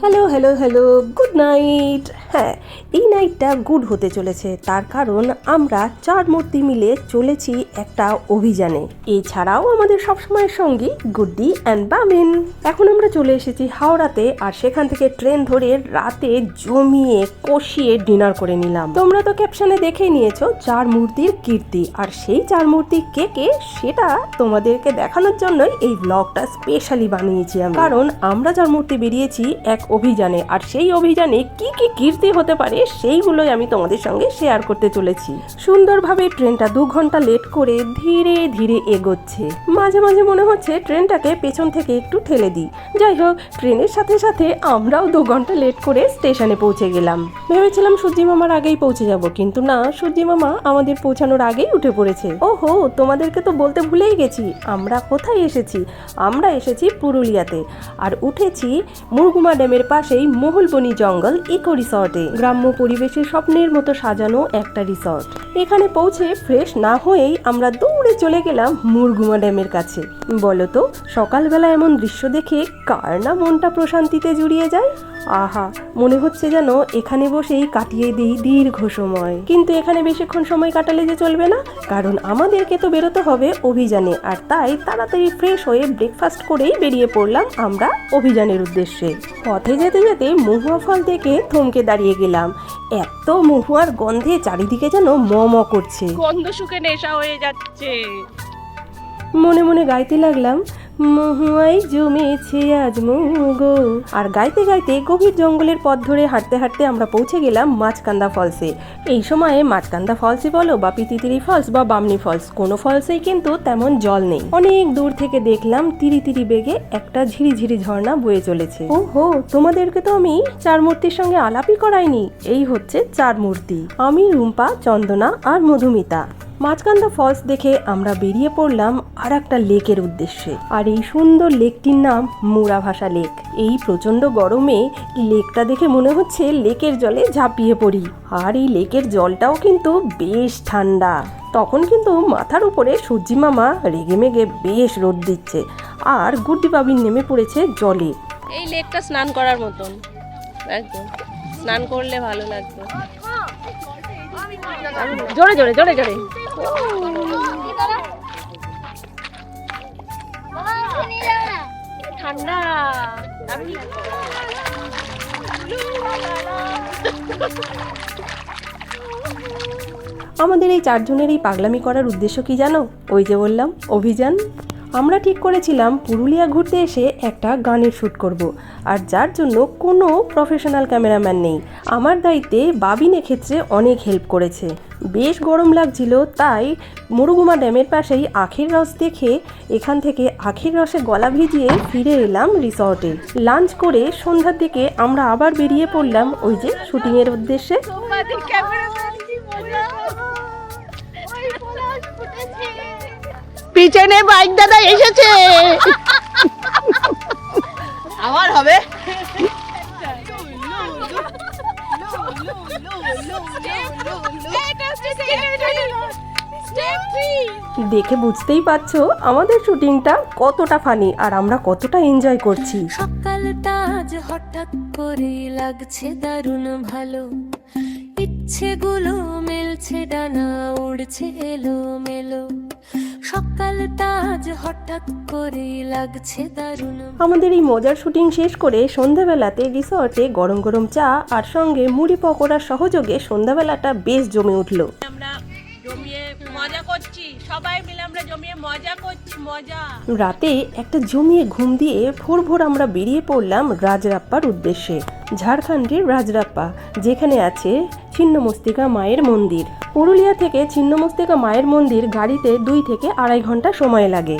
Hello hello hello, good night. হ্যাঁ, এই নাইটটা good হতে চলেছে, তার কারণ আমরা চার মূর্তি মিলে চলেছি একটা অভিযানে। এছাড়াও আমাদের সবসময়ের সঙ্গী গুড্ডি অ্যান্ড বামিন। এখন আমরা চলে এসেছি হাওড়াতে, আর সেখান থেকে ট্রেন ধরে রাতে জমিয়ে কষিয়ে ডিনার করে নিলাম। তোমরা তো ক্যাপশনে দেখেই নিয়েছো চার মূর্তির কীর্তি, আর সেই চার মূর্তি কে কে সেটা তোমাদেরকে দেখানোর জন্যই এই ব্লগটা স্পেশালি বানিয়েছি আমি। কারণ আমরা চার মূর্তি বেরিয়েছি এক অভিযানে, আর সেই অভিযানে কি কি কীর্তি হতে পারে সেইগুলোই আমি তোমাদের সঙ্গে শেয়ার করতে চলেছি। সুন্দরভাবে ট্রেনটা 2 ঘন্টা লেট করে ধীরে ধীরে এগোচ্ছে। মাঝে মাঝে মনে হচ্ছে ট্রেনটাকে পেছন থেকে একটু ঠেলে দিই। যাই হোক, ট্রেনের সাথে সাথে আমরাও 2 ঘন্টা লেট করে স্টেশনে পৌঁছে গেলাম। ভেবেছিলাম সূর্যি মামার আগেই পৌঁছে যাব, কিন্তু না, সূর্যি মামা আমাদের পৌঁছানোর আগেই উঠে পড়েছে। ওহো, তোমাদেরকে তো বলতে ভুলেই গেছি, আমরা কোথায় এসেছি। আমরা এসেছি পুরুলিয়াতে, আর উঠেছি মুরগুমা ড্যামের পাশেই মহুলবনি জঙ্গল ইকো রিসর্টে। গ্রাম্য পরিবেশে স্বপ্নের মতো সাজানো একটা রিসর্ট। এখানে পৌঁছে ফ্রেশ না হয়েই আমরা দৌড়ে চলে গেলাম মুরগুমা ড্যামের কাছে। বলতো, সকালবেলা এমন দৃশ্য দেখে কার না মনটা প্রশান্তিতে জুড়িয়ে যায়। আহা, মনে হচ্ছে যেন এখানে বসেই কাটিয়ে দিই দীর্ঘ সময়। কিন্তু এখানে বেশিক্ষণ সময় কাটালে যে চলবে না, কারণ আমাদেরকে তো বেরোতে হবে অভিযানে। আর তাই তাড়াতাড়ি ফ্রেশ হয়ে ব্রেকফাস্ট করেই বেরিয়ে পড়লাম আমরা অভিযানের উদ্দেশ্যে। পথে যেতে যেতে মহুয়া ফল থেকে থমকে দাঁড়িয়ে গেলাম। এত মহুয়ার গন্ধে চারিদিকে যেন ম ম করছে, গন্ধ শুকে নেশা হয়ে যাচ্ছে। মনে মনে গাইতে লাগলাম, মহুয়াই জমেছে আজ মগো। আর গাইতে গাইতে গভীর জঙ্গলের পথ ধরে হাঁটতে হাঁটতে আমরা পৌঁছে গেলাম মাছকান্দা ফলসে। এই সময়ে মাছকান্দা ফলসই বলো বা পিতিতিরি ফলস বা বামনি ফলস, কোনো ফলসেই কিন্তু তেমন জল নেই। অনেক দূর থেকে দেখলাম তিরি তিরি বেগে একটা ঝিরিঝিরি ঝর্ণা বয়ে চলেছে। ওহো, তোমাদেরকে তো আমি চার মূর্তির সঙ্গে আলাপই করাইনি। এই হচ্ছে চার মূর্তি, আমি, রুম্পা, চন্দনা আর মধুমিতা। মাছকান্দা ফলস দেখে আমরা বেরিয়ে পড়লাম আর একটা লেকের উদ্দেশ্যে। আর এই সুন্দর লেকটির নাম মুড়াভাষা লেক। এই প্রচন্ড গরমে লেকটা দেখে মনে হচ্ছে লেকের জলে ঝাঁপিয়ে পড়ি। আর এই লেকের জলটাও কিন্তু বেশ ঠান্ডা। তখন কিন্তু মাথার উপরে সূর্যি মামা রেগে মেগে বেশ রোদ দিচ্ছে, আর গুড্ডি বাবিন নেমে পড়েছে জলে। এই লেকটা স্নান করার মতন, একদম স্নান করলে ভালো লাগবে। জোরে জোরে জোরে জোরে। ঠান্ডা। আমাদের এই চারজনের এই পাগলামি করার উদ্দেশ্য কি জানো? ওই যে বললাম, অভিযান। আমরা ঠিক করেছিলাম পুরুলিয়া ঘুরতে এসে একটা গানের শ্যুট করব, আর যার জন্য কোনো প্রফেশনাল ক্যামেরাম্যান নেই। আমার দায়িত্বে বাবিন এক্ষেত্রে অনেক হেল্প করেছে। বেশ গরম লাগছিল, তাই মুরগুমা ড্যামের পাশেই আখের রস দেখে এখান থেকে আখের রসে গলা ভিজিয়ে ফিরে এলাম রিসর্টে। লাঞ্চ করে সন্ধ্যার দিকে আমরা আবার বেরিয়ে পড়লাম ওই যে শুটিংয়ের উদ্দেশ্যে। পিছনে বাইক দাদা এসেছে, আবার হবে। দেখে বুঝতেই পারছো আমাদের শুটিংটা কতটা ফানি আর আমরা কতটা এনজয় করছি। সকালটা আজ হঠাৎ করে লাগছে দারুণ ভালো, ইচ্ছেগুলো মেলছে, ডানা উড়ছে এলো মেলো। সকালটা আজ হঠাৎ করে লাগছে দারুণ। আমাদের এই মজার শুটিং শেষ করে সন্ধ্যাবেলাতে রিসর্টে গরম গরম চা আর সঙ্গে মুড়ি পকোড়ার সহযোগে সন্ধ্যাবেলাটা বেশ জমে উঠলো। আমরা জমিয়ে মজা করছি, সবাই মিলে আমরা জমিয়ে মজা করছি, মজা। রাতে একটা জমিয়ে ঘুম দিয়ে ভোর ভোর আমরা বেরিয়ে পড়লাম রাজরাপ্পার উদ্দেশ্যে। ঝাড়খণ্ডের রাজরাপ্পা, যেখানে আছে ছিন্নমস্তিকা মায়ের মন্দির। পুরুলিয়া থেকে ছিন্নমস্তিকা মায়ের মন্দির গাড়িতে 2 থেকে 2.5 ঘন্টা সময় লাগে।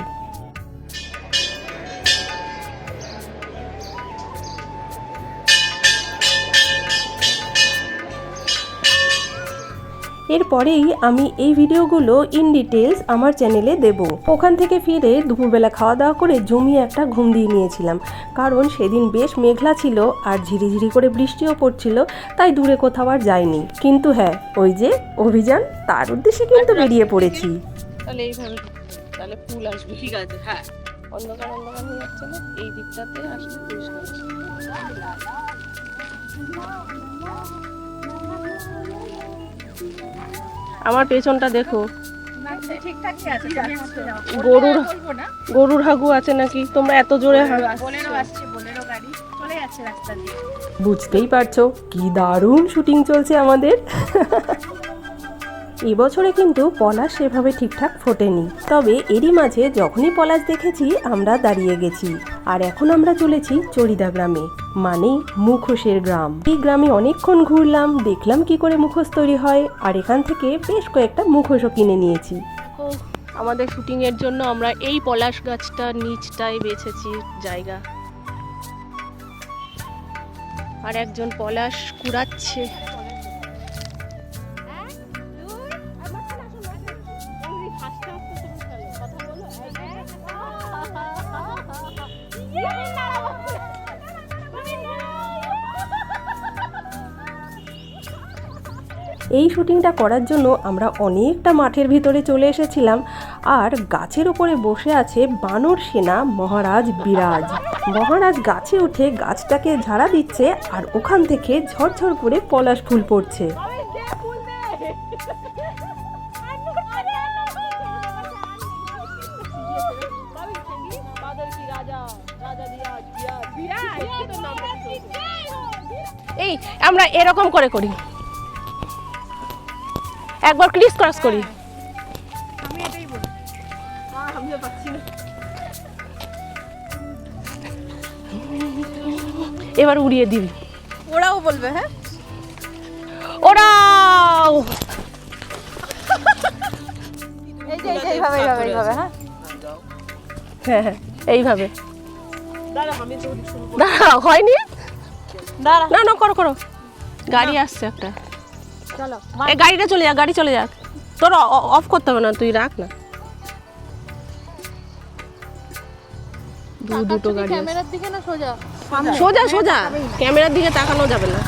এরপরেই আমি এই ভিডিওগুলো ইন ডিটেলস আমার চ্যানেলে দেব। ওখান থেকে ফিরে দুপুরবেলা খাওয়া দাওয়া করে জমিয়ে একটা ঘুম দিয়ে নিয়েছিলাম, কারণ সেদিন বেশ মেঘলা ছিল আর ঝিরিঝিরি করে বৃষ্টিও পড়ছিল, তাই দূরে কোথাও আর যাইনি। কিন্তু হ্যাঁ, ওই যে অভিযান, তার উদ্দেশ্যে কিন্তু বেরিয়ে পড়েছি। তাহলে এইভাবে, তাহলে ফুল আসবে। ঠিক আছে, হ্যাঁ। অন্ধকার অন্ধকার হয়ে যাচ্ছে না, এই দিকটাতে আসলে পরিষ্কার। আমার পেছনটা দেখো, ঠিকঠাকই আছে, গরুর হাগু আছে নাকি? তোমরা এত জোরে বোলেরো আসছে, বোলেরো গাড়ি চলে যাচ্ছে রাস্তা দিয়ে। বুঝতেই পারছো কি দারুণ শুটিং চলছে আমাদের। এবছরে কিন্তু পলাশ সেভাবে ঠিকঠাক ফোটেনি, তবে এরই মাঝে যখনই পলাশ দেখেছি আমরা দাঁড়িয়ে গেছি। আর এখন আমরা চলেছি চড়িদা গ্রামে, মানে মুখোশের গ্রাম। এই গ্রামে অনেকক্ষণ ঘুরলাম, দেখলাম কি করে মুখোশ তৈরি হয়, আর এখান থেকে বেশ কয়েকটা মুখোশও কিনে নিয়েছি। আমাদের শুটিং এর জন্য আমরা এই পলাশ গাছটার নিচটাই বেছেছি জায়গা, আর একজন পলাশ কুড়াচ্ছে। এই শুটিংটা করার জন্য আমরা অনেকটা মাঠের ভিতরে চলে এসেছিলাম, আর গাছের উপরে বসে আছে বানর সেনা মহারাজ বিরাজ। মহারাজ গাছে উঠে গাছটাকে ঝাড়া দিচ্ছে, আর ওখান থেকে ঝরঝর করে পলাশ ফুল পড়ছে। এই আমরা এরকম করে করি, একবার ক্রিস ক্রস করি। আমি এটাই বলি, আমিও পাচ্ছি না। এবার উড়িয়ে দিবি, ওরাও বলবে। হ্যাঁ, ওরাও। এই যে এইভাবে এইভাবে। হ্যাঁ হ্যাঁ হ্যাঁ, এইভাবে। দাঁড়া, আমি দৌড়ি শুরু করব। দাঁড়াও, হয়নি? দাঁড়া, না না, করো করো। গাড়ি আসছে একটা, চলো। এই গাড়িটা চলে যাক, গাড়ি চলে যাক। তোর অফ করতে হবে না, তুই রাখ না। দুটো গাড়ি ক্যামেরার দিকে না সোজা? সোজা সোজা, ক্যামেরার দিকে তাকানো যাবে না।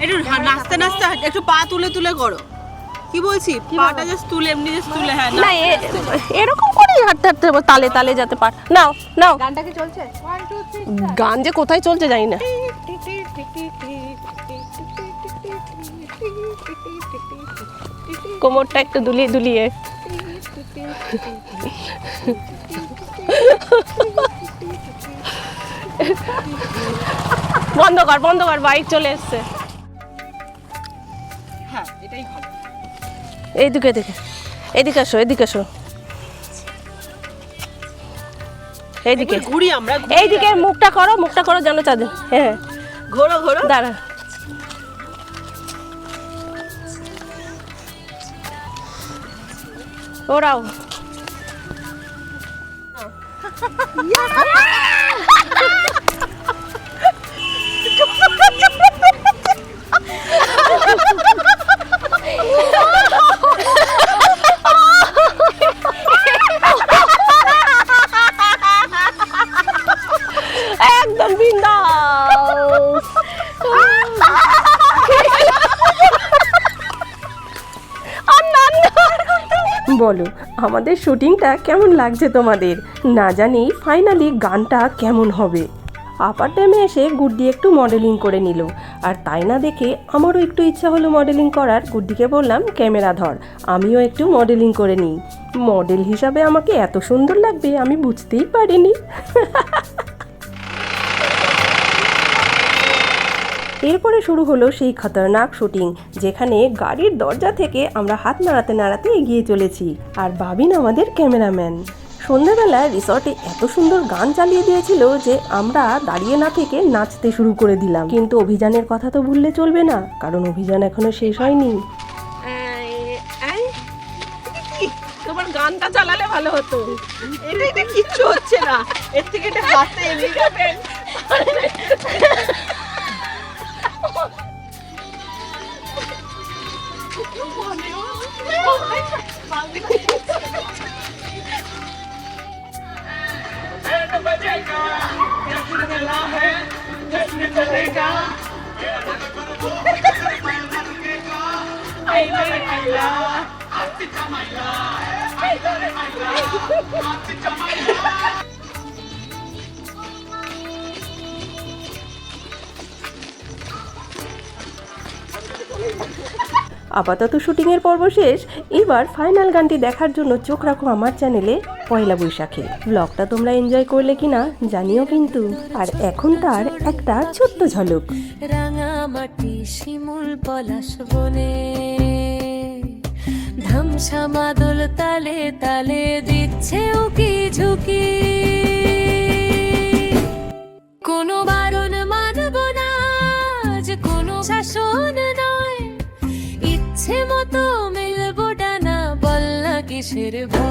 একটু নাচতে নাচতে একটু পা তুলে তুলে করো। কি বলছি, পাটা জাস্ট তুলে, এমনি জাস্ট তুলে। হ্যাঁ না, এরকম করে হাঁটতে হাঁটতে তালে তালে যেতে পার। নাও নাও। গানটা কি চলছে? 1 2 3 গান যে কোথায় চলছে জানি না। কোমরটা একটু দুলিয়ে দুলিয়ে। বন্ধ কর বন্ধ কর, বাইক চলে এসছে। হ্যাঁ, এটাই ভালো। এইদিকে দেখে, এদিকে আসো, এদিকে আসো, এইদিকে ঘুরি আমরা। এইদিকে মুখটা করো জানো চাঁদে। হ্যাঁ, ঘোরো ঘোরো। দাঁড়া। ওরাও। একদম বিন্দাস। বলো আমাদের শুটিংটা কেমন লাগছে তোমাদের? না জানি ফাইনালি গানটা কেমন হবে। আপার ড্যামে এসে গুড্ডি একটু মডেলিং করে নিল, আর তাই না দেখে আমারও একটু ইচ্ছা হলো মডেলিং করার। গুড্ডিকে বললাম ক্যামেরা ধর, আমিও একটু মডেলিং করে নিই। মডেল হিসাবে আমাকে এত সুন্দর লাগবে আমি বুঝতেই পারিনি। এরপরে শুরু হলো সেই খতরনাক শুটিং, যেখানে গাড়ির দরজা থেকে আমরা হাত নাড়াতে নাড়াতে এগিয়ে চলেছি, আর বাবিন আমাদের ক্যামেরাম্যান। সন্ধ্যাবেলা রিসর্টে এত সুন্দর গান চালিয়ে দিয়েছিল যে আমরা দাঁড়িয়ে না থেকে নাচতে শুরু করে দিলাম। কিন্তু অভিযানের কথা তো ভুললে চলবে না, কারণ অভিযান এখনো শেষ হয়নি। তোমার গানটা চালালে ভালো হতো। এটা কিচ্ছু হচ্ছে না, এর থেকে এটা হাতে এমনি যাবে। আপাতত শুটিংয়ের পর্ব শেষ, এবার ফাইনাল গানটি দেখার জন্য চোখ রাখো আমার চ্যানেলে পয়লা বৈশাখে। ব্লগটা তোমরা এনজয় করলে কিনা জানিও কিন্তু। আর এখন তার একটা ছোট্ট ঝলক। রাঙামাটি শিমুল পলাশ বনে ধামসা মাদল তালে তালে দিচ্ছে উকি ঝুঁকি, কোনো বারণ মানব না আজ, কোনো শাসন নয়, ইচ্ছে মতো মেলবো ডানা, বল না কিসের ভয়।